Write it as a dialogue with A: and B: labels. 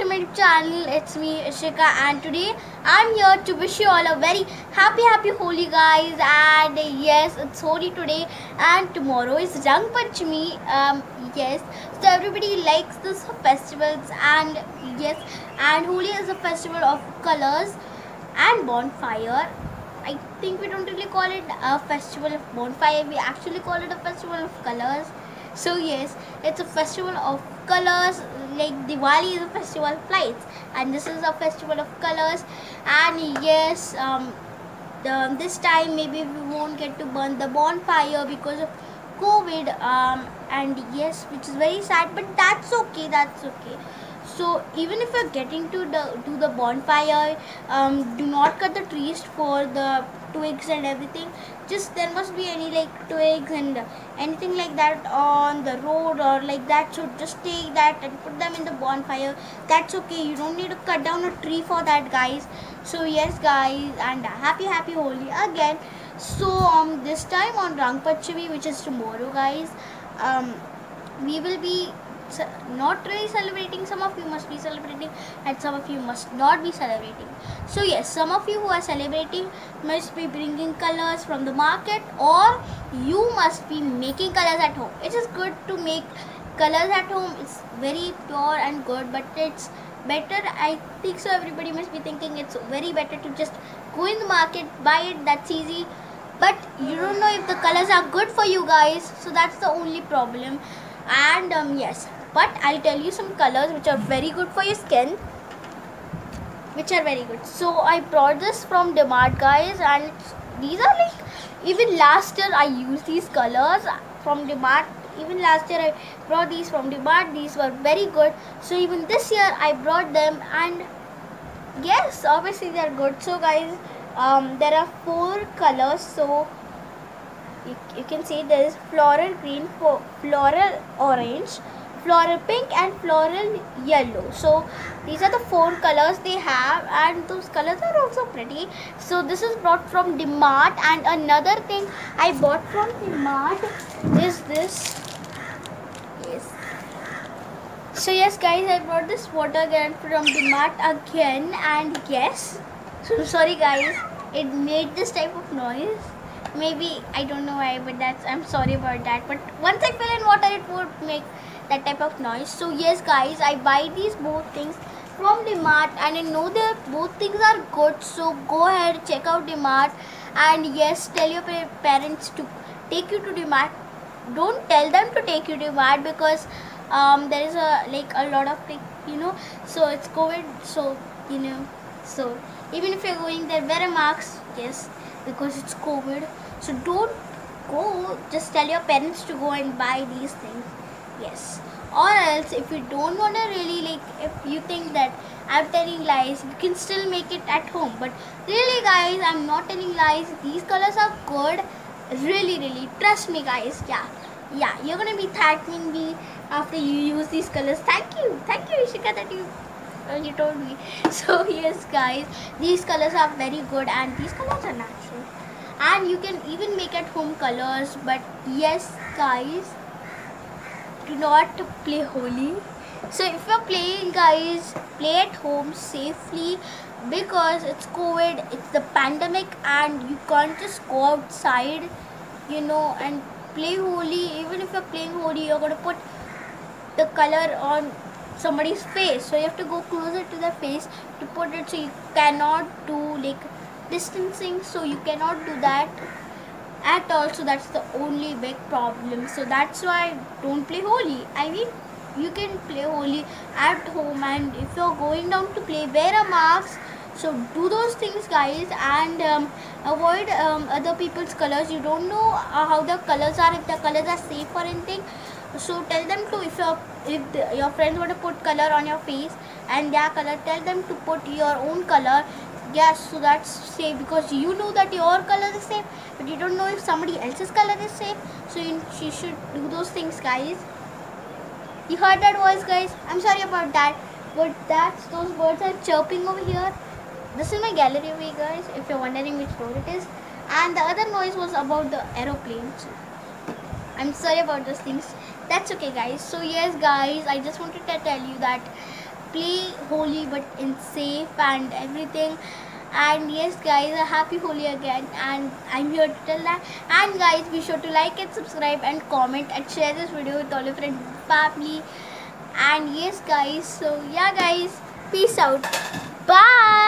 A: to my channel. It's me Ishika, and today I'm here to wish you all a very happy Holi, guys. And yes, it's Holi today and tomorrow is Rang Panchami. Yes, so everybody likes this festivals, and yes, and Holi is a festival of colors and bonfire. I think we don't really call it a festival of bonfire, we actually call it a festival of colors. So yes, it's a festival of colors, like Diwali is a festival of lights and this is a festival of colors. And yes, this time maybe we won't get to burn the bonfire because of COVID, and yes, which is very sad, but that's okay, that's okay. So even if you're getting to do the bonfire, do not cut the trees for the twigs and everything. Just there must be any like twigs and anything like that on the road or like that, so just take that and put them in the bonfire. That's okay, you don't need to cut down a tree for that, guys. So yes guys, and happy Holi again. So this time on Rang Panchami, which is tomorrow, guys, we will be not really celebrating. Some of you must be celebrating and some of you must not be celebrating. So yes, some of you who are celebrating must be bringing colors from the market, or you must be making colors at home. It is good to make colors at home, it's very pure and good, but it's better, I think so, everybody must be thinking it's very better to just go in the market, buy it, that's easy. But you don't know if the colors are good for you guys, so that's the only problem. And yes, but I'll tell you some colors which are very good for your skin, which are very good. So I brought this from DMart, guys, and these are like, even last year I used these colors from DMart. Even last year I brought these from DMart, these were very good. So even this year I brought them, and yes, obviously they are good. So guys, there are 4 colors. So you can see there is floral green, floral orange, floral pink and floral yellow. So these are the 4 colors they have, and those colors are also pretty. So this is brought from DMart. And another thing I bought from DMart is this. Yes, so yes guys, I brought this water gun from DMart again, and yes, so sorry guys, it made this type of noise. Maybe I don't know why, but I'm sorry about that. But once I fill in water, it would make that type of noise. So yes guys, I buy these both things from DMart, and I know that both things are good. So go ahead, check out DMart, and yes, tell your parents to take you to DMart. Don't tell them to take you to DMart, because there is a lot of so it's COVID, so so even if you're going there, wear a mask, yes, because it's COVID. So don't go, just tell your parents to go and buy these things, yes. Or else, if you don't want to really, if you think that I'm telling lies, you can still make it at home. But really guys, I'm not telling lies, these colors are good, really, trust me guys. Yeah, you're gonna be thanking me after you use these colors. Thank you Ishika, that you told me. So yes guys, these colors are very good, and these colors are natural, and you can even make at home colors. But yes guys, do not play Holi. So if you're playing, guys, play at home safely, because it's COVID, it's the pandemic, and you can't just go outside and play Holi. Even if you're playing Holi, you're gonna put the color on somebody's face, so you have to go closer to their face to put it. So you cannot do distancing, so you cannot do that at all. So that's the only big problem. So that's why don't play Holi. I mean, you can play Holi at home, and if you're going down to play, wear a mask. So do those things guys, and avoid other people's colors. You don't know how the colors are, if the colors are safe or anything. So tell them to, if your friends want to put color on your face and their color, tell them to put your own color. Yes, so that's safe, because you know that your color is safe, but you don't know if somebody else's color is safe. So you should do those things, guys. You heard that voice, guys? I'm sorry about that, but those birds are chirping over here. This is my gallery view, guys, if you're wondering which floor it is. And the other noise was about the aeroplanes. I'm sorry about those things. That's okay, guys. So yes guys, I just wanted to tell you that play Holi but in safe and everything. And yes guys, a happy Holi again, and I'm here to tell that. And guys, be sure to like and subscribe and comment and share this video with all your friends and family. And yes guys, so yeah guys, peace out, bye.